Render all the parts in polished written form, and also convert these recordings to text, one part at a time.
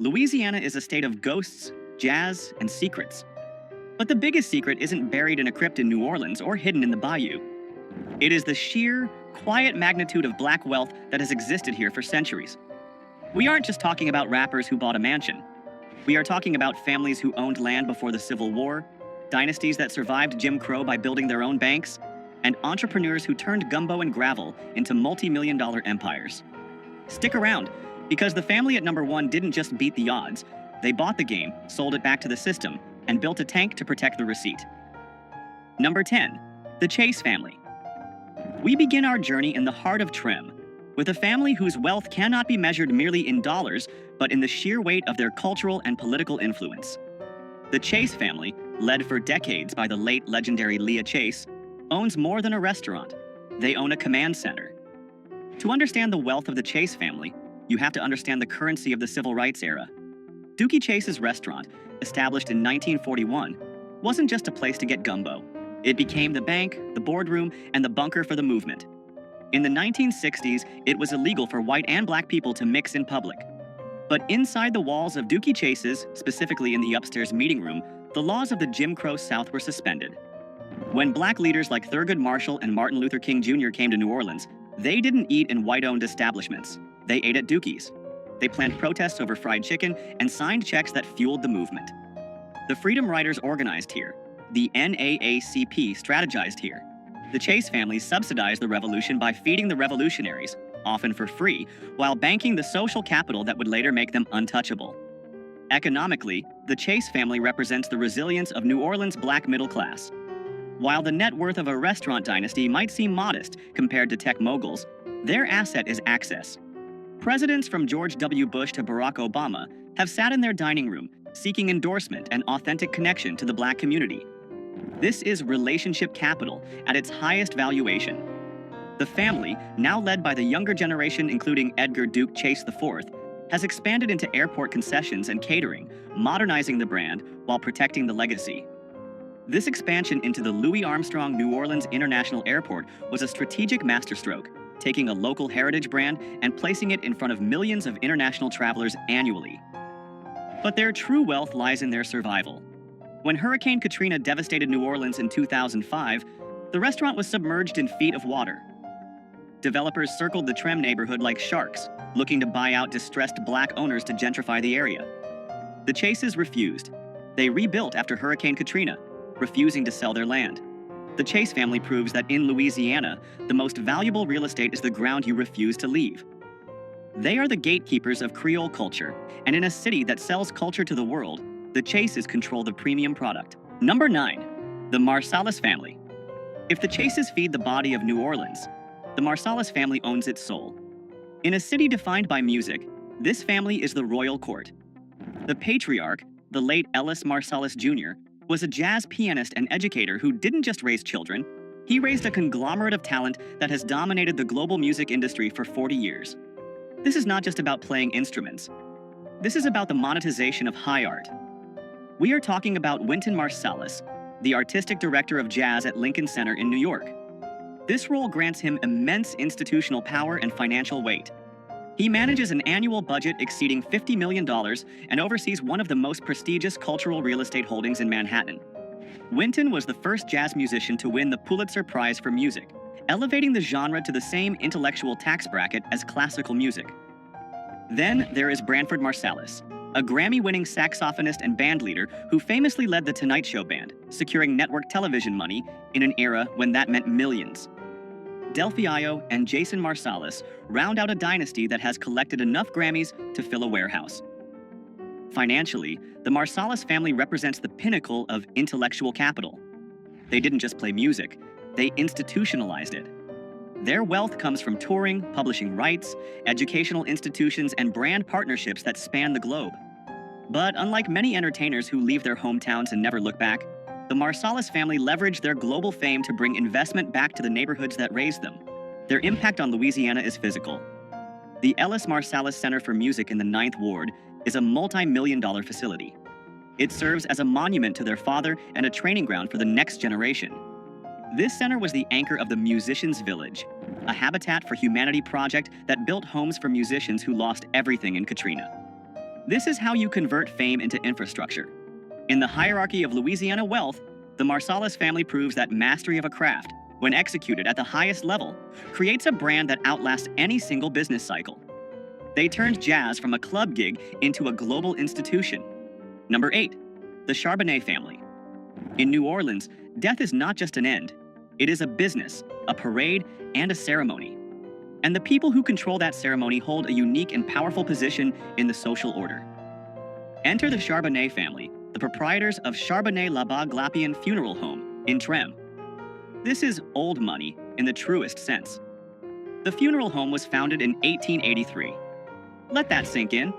Louisiana is a state of ghosts, jazz, and secrets. But the biggest secret isn't buried in a crypt in New Orleans or hidden in the bayou. It is the sheer, quiet magnitude of black wealth that has existed here for centuries. We aren't just talking about rappers who bought a mansion. We are talking about families who owned land before the Civil War, dynasties that survived Jim Crow by building their own banks, and entrepreneurs who turned gumbo and gravel into multi-million-dollar empires. Stick around, because the family at number one didn't just beat the odds. They bought the game, sold it back to the system, and built a tank to protect the receipt. Number 10, the Chase family. We begin our journey in the heart of Trim, with a family whose wealth cannot be measured merely in dollars, but in the sheer weight of their cultural and political influence. The Chase family, led for decades by the late legendary Leah Chase, owns more than a restaurant. They own a command center. To understand the wealth of the Chase family, you have to understand the currency of the civil rights era. Dookie Chase's restaurant, established in 1941, wasn't just a place to get gumbo. It became the bank, the boardroom, and the bunker for the movement. In the 1960s, it was illegal for white and black people to mix in public. But inside the walls of Dookie Chase's, specifically in the upstairs meeting room, the laws of the Jim Crow South were suspended. When black leaders like Thurgood Marshall and Martin Luther King Jr. came to New Orleans, they didn't eat in white-owned establishments. They ate at Dookie's. They planned protests over fried chicken and signed checks that fueled the movement. The Freedom Riders organized here. The NAACP strategized here. The Chase family subsidized the revolution by feeding the revolutionaries, often for free, while banking the social capital that would later make them untouchable. Economically, the Chase family represents the resilience of New Orleans' black middle class. While the net worth of a restaurant dynasty might seem modest compared to tech moguls, their asset is access. Presidents from George W. Bush to Barack Obama have sat in their dining room seeking endorsement and authentic connection to the black community. This is relationship capital at its highest valuation. The family, now led by the younger generation including Edgar Duke Chase IV, has expanded into airport concessions and catering, modernizing the brand while protecting the legacy. This expansion into the Louis Armstrong New Orleans International Airport was a strategic masterstroke, taking a local heritage brand and placing it in front of millions of international travelers annually. But their true wealth lies in their survival. When Hurricane Katrina devastated New Orleans in 2005, the restaurant was submerged in feet of water. Developers circled the Trim neighborhood like sharks, looking to buy out distressed black owners to gentrify the area. The Chases refused. They rebuilt after Hurricane Katrina, refusing to sell their land. The Chase family proves that in Louisiana, the most valuable real estate is the ground you refuse to leave. They are the gatekeepers of Creole culture, and in a city that sells culture to the world, the Chases control the premium product. Number 9, the Marsalis family. If the Chases feed the body of New Orleans, the Marsalis family owns its soul. In a city defined by music, this family is the royal court. The patriarch, the late Ellis Marsalis Jr., was a jazz pianist and educator who didn't just raise children, he raised a conglomerate of talent that has dominated the global music industry for 40 years. This is not just about playing instruments. This is about the monetization of high art. We are talking about Wynton Marsalis, the artistic director of jazz at Lincoln Center in New York. This role grants him immense institutional power and financial weight. He manages an annual budget exceeding $50 million and oversees one of the most prestigious cultural real estate holdings in Manhattan. Wynton was the first jazz musician to win the Pulitzer Prize for Music, elevating the genre to the same intellectual tax bracket as classical music. Then there is Branford Marsalis, a Grammy-winning saxophonist and bandleader who famously led the Tonight Show band, securing network television money in an era when that meant millions. Delfeayo and Jason Marsalis round out a dynasty that has collected enough Grammys to fill a warehouse. Financially, the Marsalis family represents the pinnacle of intellectual capital. They didn't just play music, they institutionalized it. Their wealth comes from touring, publishing rights, educational institutions, and brand partnerships that span the globe. But unlike many entertainers who leave their hometowns and never look back, the Marsalis family leveraged their global fame to bring investment back to the neighborhoods that raised them. Their impact on Louisiana is physical. The Ellis Marsalis Center for Music in the 9th Ward is a multi-million-dollar facility. It serves as a monument to their father and a training ground for the next generation. This center was the anchor of the Musicians Village, a Habitat for Humanity project that built homes for musicians who lost everything in Katrina. This is how you convert fame into infrastructure. In the hierarchy of Louisiana wealth, the Marsalis family proves that mastery of a craft, when executed at the highest level, creates a brand that outlasts any single business cycle. They turned jazz from a club gig into a global institution. Number 8. The Charbonnet family. In New Orleans, death is not just an end. It is a business, a parade, and a ceremony. And the people who control that ceremony hold a unique and powerful position in the social order. Enter the Charbonnet family, the proprietors of Charbonnet-la-Baglapian Funeral Home in Trem. This is old money in the truest sense. The funeral home was founded in 1883. Let that sink in.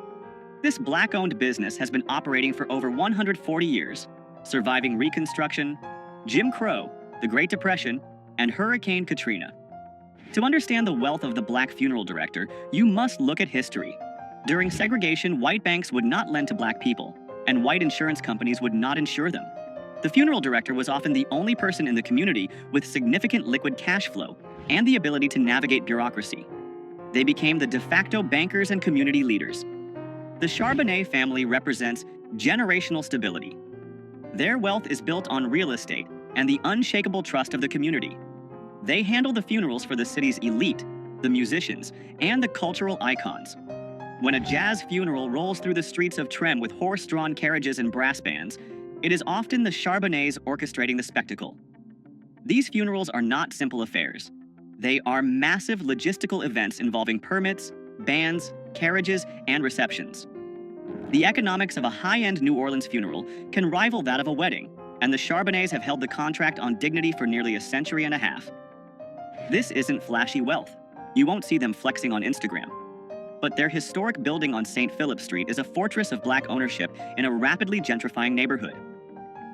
This Black-owned business has been operating for over 140 years, surviving Reconstruction, Jim Crow, the Great Depression, and Hurricane Katrina. To understand the wealth of the Black funeral director, you must look at history. During segregation, white banks would not lend to Black people, and white insurance companies would not insure them. The funeral director was often the only person in the community with significant liquid cash flow and the ability to navigate bureaucracy. They became the de facto bankers and community leaders. The Charbonnet family represents generational stability. Their wealth is built on real estate and the unshakable trust of the community. They handle the funerals for the city's elite, the musicians, and the cultural icons. When a jazz funeral rolls through the streets of Trem with horse-drawn carriages and brass bands, it is often the Charbonnets orchestrating the spectacle. These funerals are not simple affairs. They are massive logistical events involving permits, bands, carriages, and receptions. The economics of a high-end New Orleans funeral can rival that of a wedding, and the Charbonnets have held the contract on dignity for nearly a century and a half. This isn't flashy wealth. You won't see them flexing on Instagram. But their historic building on St. Philip Street is a fortress of Black ownership in a rapidly gentrifying neighborhood.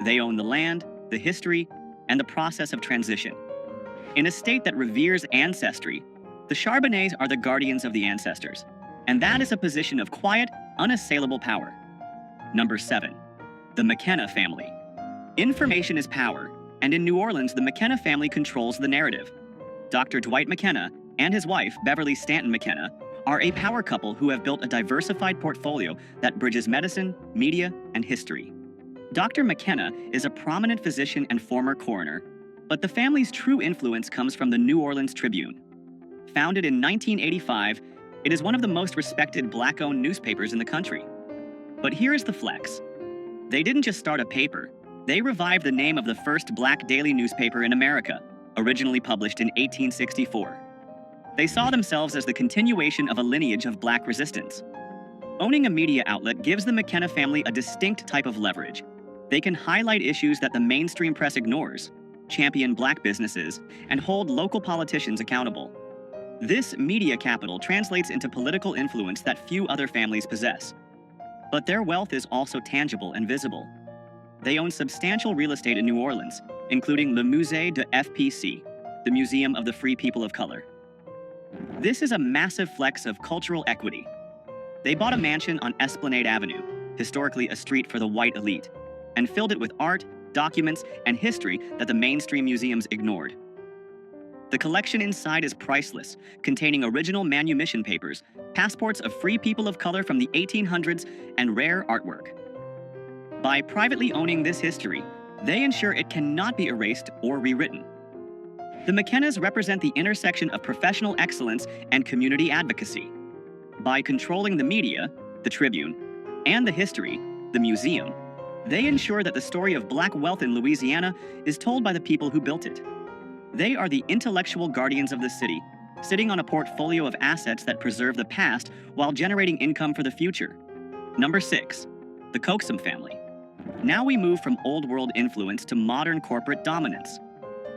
They own the land, the history, and the process of transition. In a state that reveres ancestry, the Charbonnets are the guardians of the ancestors, and that is a position of quiet, unassailable power. Number 7. The McKenna family. Information is power, and in New Orleans, the McKenna family controls the narrative. Dr. Dwight McKenna and his wife, Beverly Stanton McKenna, are a power couple who have built a diversified portfolio that bridges medicine, media, and history. Dr. McKenna is a prominent physician and former coroner, but the family's true influence comes from the New Orleans Tribune. Founded in 1985, it is one of the most respected Black-owned newspapers in the country. But here is the flex. They didn't just start a paper. They revived the name of the first Black daily newspaper in America, originally published in 1864. They saw themselves as the continuation of a lineage of Black resistance. Owning a media outlet gives the McKenna family a distinct type of leverage. They can highlight issues that the mainstream press ignores, champion Black businesses, and hold local politicians accountable. This media capital translates into political influence that few other families possess. But their wealth is also tangible and visible. They own substantial real estate in New Orleans, including Le Musée de FPC, the Museum of the Free People of Color. This is a massive flex of cultural equity. They bought a mansion on Esplanade Avenue, historically a street for the white elite, and filled it with art, documents, and history that the mainstream museums ignored. The collection inside is priceless, containing original manumission papers, passports of free people of color from the 1800s, and rare artwork. By privately owning this history, they ensure it cannot be erased or rewritten. The McKennas represent the intersection of professional excellence and community advocacy. By controlling the media, the Tribune, and the history, the museum, they ensure that the story of Black wealth in Louisiana is told by the people who built it. They are the intellectual guardians of the city, sitting on a portfolio of assets that preserve the past while generating income for the future. Number 6. The Coxum family. Now we move from old world influence to modern corporate dominance.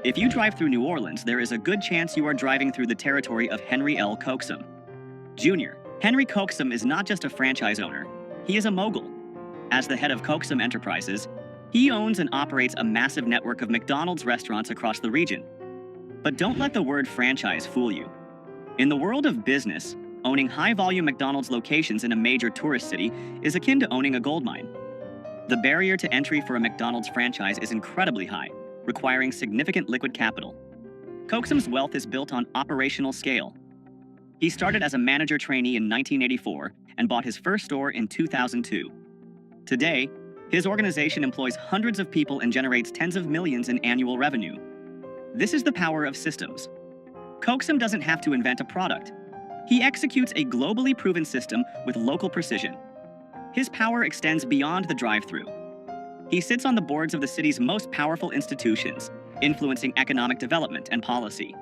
If you drive through New Orleans, there is a good chance you are driving through the territory of Henry L. Coxum, Jr. Henry Coxum is not just a franchise owner, he is a mogul. As the head of Coxum Enterprises, he owns and operates a massive network of McDonald's restaurants across the region. But don't let the word franchise fool you. In the world of business, owning high-volume McDonald's locations in a major tourist city is akin to owning a gold mine. The barrier to entry for a McDonald's franchise is incredibly high, requiring significant liquid capital. Coxum's wealth is built on operational scale. He started as a manager trainee in 1984 and bought his first store in 2002. Today, his organization employs hundreds of people and generates tens of millions in annual revenue. This is the power of systems. Coaxum doesn't have to invent a product. He executes a globally proven system with local precision. His power extends beyond the drive-thru. He sits on the boards of the city's most powerful institutions, influencing economic development and policy.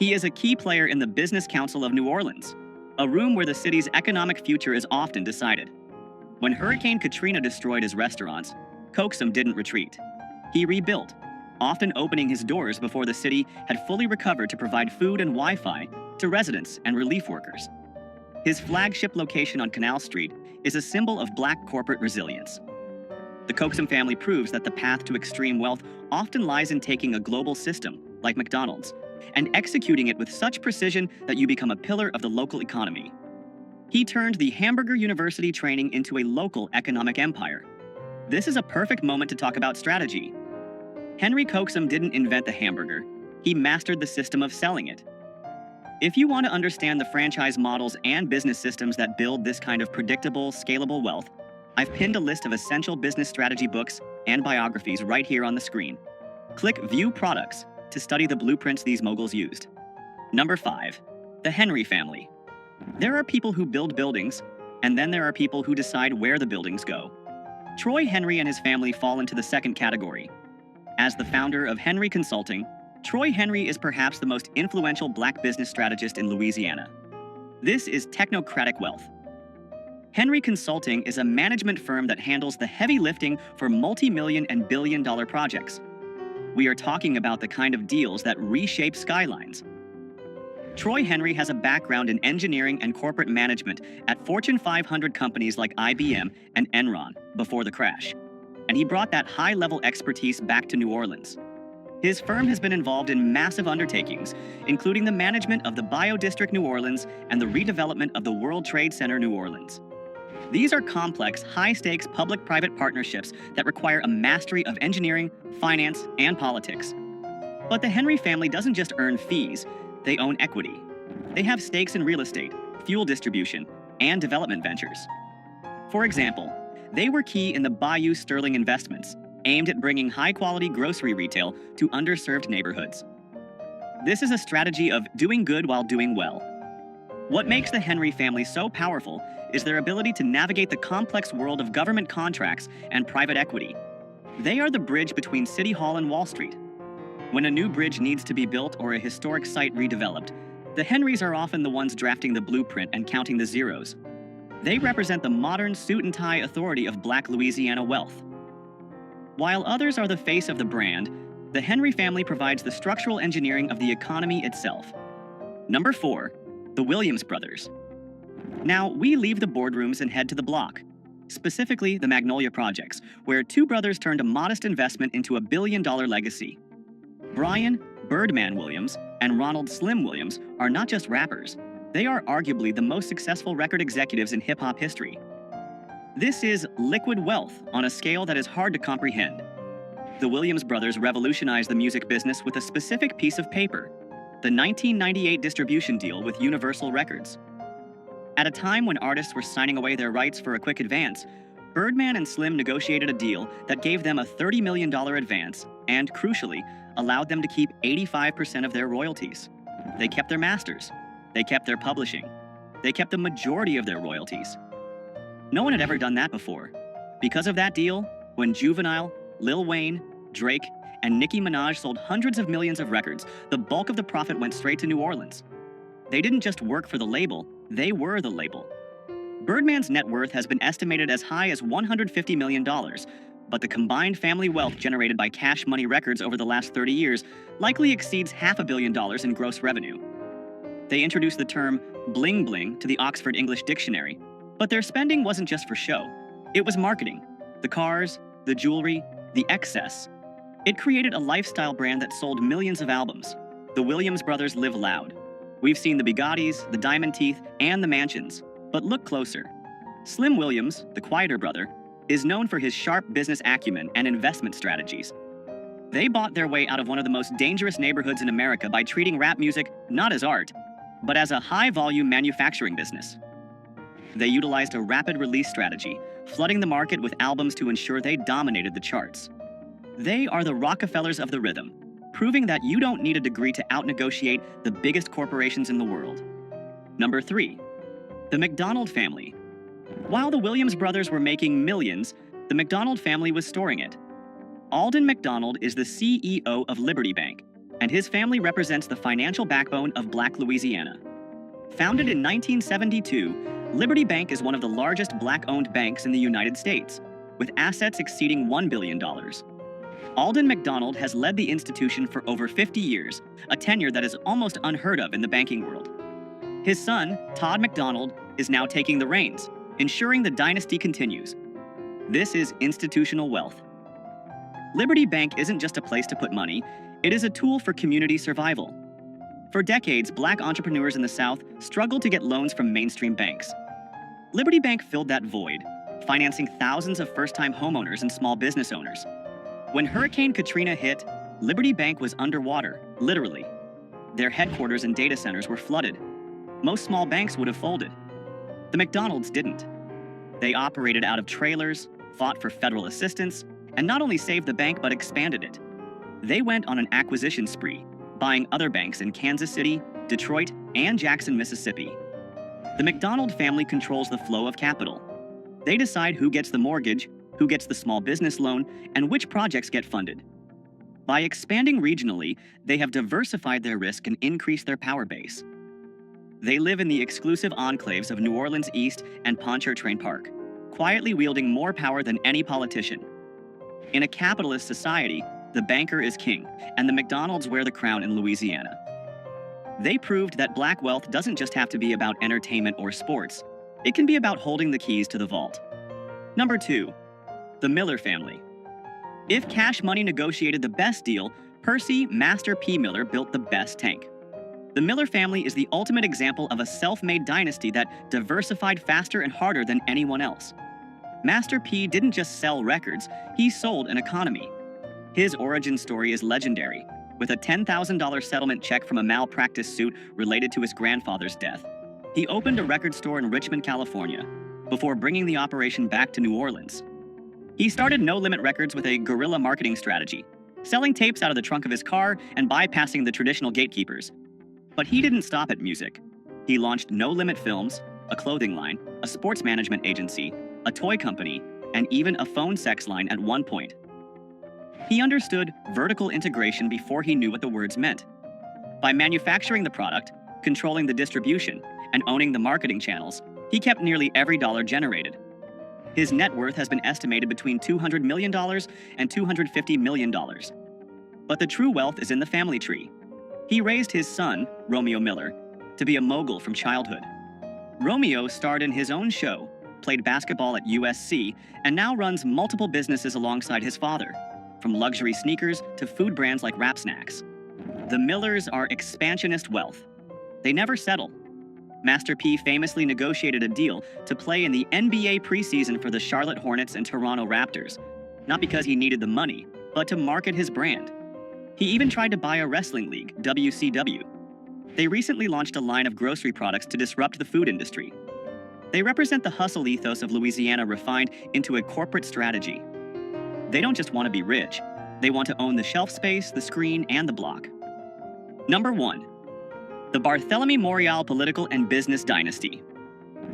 He is a key player in the Business Council of New Orleans, a room where the city's economic future is often decided. When Hurricane Katrina destroyed his restaurants, Coaxum didn't retreat. He rebuilt, often opening his doors before the city had fully recovered to provide food and Wi-Fi to residents and relief workers. His flagship location on Canal Street is a symbol of Black corporate resilience. The Coaxum family proves that the path to extreme wealth often lies in taking a global system, like McDonald's, and executing it with such precision that you become a pillar of the local economy. He turned the Hamburger University training into a local economic empire. This is a perfect moment to talk about strategy. Henry Coaxum didn't invent the hamburger. He mastered the system of selling it. If you want to understand the franchise models and business systems that build this kind of predictable, scalable wealth, I've pinned a list of essential business strategy books and biographies right here on the screen. Click View Products to study the blueprints these moguls used. Number 5. The Henry Family. There are people who build buildings, and then there are people who decide where the buildings go. Troy Henry and his family fall into the second category. As the founder of Henry Consulting, Troy Henry is perhaps the most influential Black business strategist in Louisiana. This is technocratic wealth. Henry Consulting is a management firm that handles the heavy lifting for multi-million and billion-dollar projects. We are talking about the kind of deals that reshape skylines. Troy Henry has a background in engineering and corporate management at Fortune 500 companies like IBM and Enron before the crash, and he brought that high-level expertise back to New Orleans. His firm has been involved in massive undertakings, including the management of the Bio District New Orleans and the redevelopment of the World Trade Center New Orleans. These are complex, high-stakes public-private partnerships that require a mastery of engineering, finance, and politics. But the Henry family doesn't just earn fees, they own equity. They have stakes in real estate, fuel distribution, and development ventures. For example, they were key in the Bayou Sterling investments, aimed at bringing high-quality grocery retail to underserved neighborhoods. This is a strategy of doing good while doing well. What makes the Henry family so powerful is their ability to navigate the complex world of government contracts and private equity. They are the bridge between City Hall and Wall Street. When a new bridge needs to be built or a historic site redeveloped, the Henrys are often the ones drafting the blueprint and counting the zeros. They represent the modern suit-and-tie authority of Black Louisiana wealth. While others are the face of the brand, the Henry family provides the structural engineering of the economy itself. Number 4. The Williams brothers. Now, we leave the boardrooms and head to the block, specifically the Magnolia Projects, where two brothers turned a modest investment into a billion-dollar legacy. Brian Birdman Williams and Ronald Slim Williams are not just rappers, they are arguably the most successful record executives in hip-hop history. This is liquid wealth on a scale that is hard to comprehend. The Williams brothers revolutionized the music business with a specific piece of paper, the 1998 distribution deal with Universal Records. At a time when artists were signing away their rights for a quick advance, Birdman and Slim negotiated a deal that gave them a $30 million advance and, crucially, allowed them to keep 85% of their royalties. They kept their masters. They kept their publishing. They kept the majority of their royalties. No one had ever done that before. Because of that deal, when Juvenile, Lil Wayne, Drake, and Nicki Minaj sold hundreds of millions of records, the bulk of the profit went straight to New Orleans. They didn't just work for the label, they were the label. Birdman's net worth has been estimated as high as $150 million, but the combined family wealth generated by Cash Money Records over the last 30 years likely exceeds $500 million in gross revenue. They introduced the term bling bling to the Oxford English Dictionary, but their spending wasn't just for show. It was marketing. The cars, the jewelry, the excess. It created a lifestyle brand that sold millions of albums. The Williams brothers live loud. We've seen the Bugattis, the diamond teeth, and the mansions. But look closer. Slim Williams, the quieter brother, is known for his sharp business acumen and investment strategies. They bought their way out of one of the most dangerous neighborhoods in America by treating rap music not as art, but as a high-volume manufacturing business. They utilized a rapid release strategy, flooding the market with albums to ensure they dominated the charts. They are the Rockefellers of the rhythm, proving that you don't need a degree to outnegotiate the biggest corporations in the world. Number 3. The McDonald Family. While the Williams brothers were making millions, the McDonald family was storing it. Alden McDonald is the CEO of Liberty Bank, and his family represents the financial backbone of Black Louisiana. Founded in 1972, Liberty Bank is one of the largest Black-owned banks in the United States, with assets exceeding $1 billion. Alden McDonald has led the institution for over 50 years, a tenure that is almost unheard of in the banking world. His son, Todd McDonald, is now taking the reins, ensuring the dynasty continues. This is institutional wealth. Liberty Bank isn't just a place to put money, it is a tool for community survival. For decades, Black entrepreneurs in the South struggled to get loans from mainstream banks. Liberty Bank filled that void, financing thousands of first-time homeowners and small business owners. When Hurricane Katrina hit, Liberty Bank was underwater, literally. Their headquarters and data centers were flooded. Most small banks would have folded. The McDonalds didn't. They operated out of trailers, fought for federal assistance, and not only saved the bank but expanded it. They went on an acquisition spree, buying other banks in Kansas City, Detroit, and Jackson, Mississippi. The McDonald family controls the flow of capital. They decide who gets the mortgage, who gets the small business loan, and which projects get funded. By expanding regionally, they have diversified their risk and increased their power base. They live in the exclusive enclaves of New Orleans East and Pontchartrain Park, quietly wielding more power than any politician. In a capitalist society, the banker is king, and the McDonalds wear the crown in Louisiana. They proved that Black wealth doesn't just have to be about entertainment or sports. It can be about holding the keys to the vault. Number 2. The Miller Family. If cash money negotiated the best deal, Percy Master P. Miller built the best tank. The Miller family is the ultimate example of a self-made dynasty that diversified faster and harder than anyone else. Master P didn't just sell records, he sold an economy. His origin story is legendary, with a $10,000 settlement check from a malpractice suit related to his grandfather's death. He opened a record store in Richmond, California, before bringing the operation back to New Orleans. He started No Limit Records with a guerrilla marketing strategy, selling tapes out of the trunk of his car and bypassing the traditional gatekeepers. But he didn't stop at music. He launched No Limit Films, a clothing line, a sports management agency, a toy company, and even a phone sex line at one point. He understood vertical integration before he knew what the words meant. By manufacturing the product, controlling the distribution, and owning the marketing channels, he kept nearly every dollar generated. His net worth has been estimated between $200 million and $250 million. But the true wealth is in the family tree. He raised his son, Romeo Miller, to be a mogul from childhood. Romeo starred in his own show, played basketball at USC, and now runs multiple businesses alongside his father, from luxury sneakers to food brands like Rap Snacks. The Millers are expansionist wealth. They never settle. Master P famously negotiated a deal to play in the NBA preseason for the Charlotte Hornets and Toronto Raptors, not because he needed the money, but to market his brand. He even tried to buy a wrestling league, WCW. They recently launched a line of grocery products to disrupt the food industry. They represent the hustle ethos of Louisiana refined into a corporate strategy. They don't just want to be rich, they want to own the shelf space, the screen, and the block. Number 1. The Barthélemy Morial Political and Business Dynasty.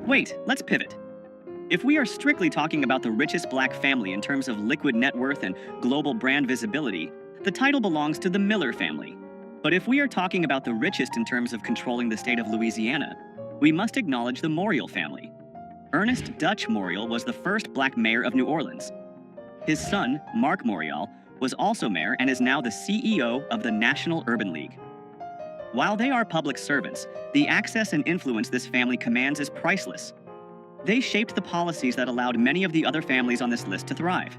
Wait, let's pivot. If we are strictly talking about the richest Black family in terms of liquid net worth and global brand visibility, the title belongs to the Miller family. But if we are talking about the richest in terms of controlling the state of Louisiana, we must acknowledge the Morial family. Ernest Dutch Morial was the first Black mayor of New Orleans. His son, Mark Morial, was also mayor and is now the CEO of the National Urban League. While they are public servants, the access and influence this family commands is priceless. They shaped the policies that allowed many of the other families on this list to thrive.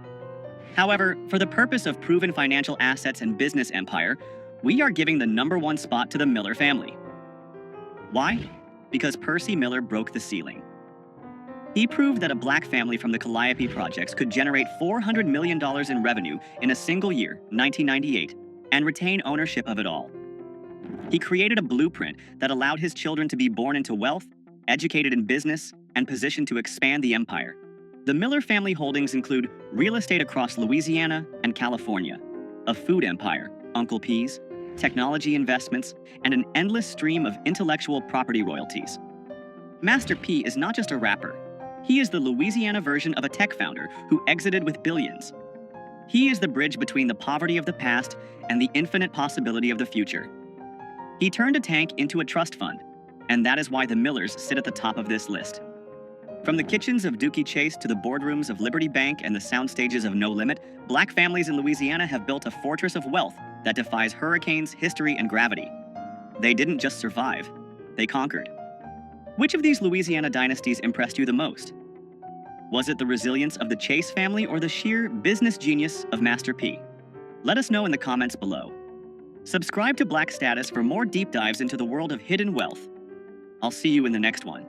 However, for the purpose of proven financial assets and business empire, we are giving the number 1 spot to the Miller family. Why? Because Percy Miller broke the ceiling. He proved that a Black family from the Calliope projects could generate $400 million in revenue in a single year, 1998, and retain ownership of it all. He created a blueprint that allowed his children to be born into wealth, educated in business, and positioned to expand the empire. The Miller family holdings include real estate across Louisiana and California, a food empire, Uncle P's, technology investments, and an endless stream of intellectual property royalties. Master P is not just a rapper. He is the Louisiana version of a tech founder who exited with billions. He is the bridge between the poverty of the past and the infinite possibility of the future. He turned a tank into a trust fund, and that is why the Millers sit at the top of this list. From the kitchens of Dookie Chase to the boardrooms of Liberty Bank and the sound stages of No Limit, Black families in Louisiana have built a fortress of wealth that defies hurricanes, history, and gravity. They didn't just survive, they conquered. Which of these Louisiana dynasties impressed you the most? Was it the resilience of the Chase family or the sheer business genius of Master P? Let us know in the comments below. Subscribe to Black Status for more deep dives into the world of hidden wealth. I'll see you in the next one.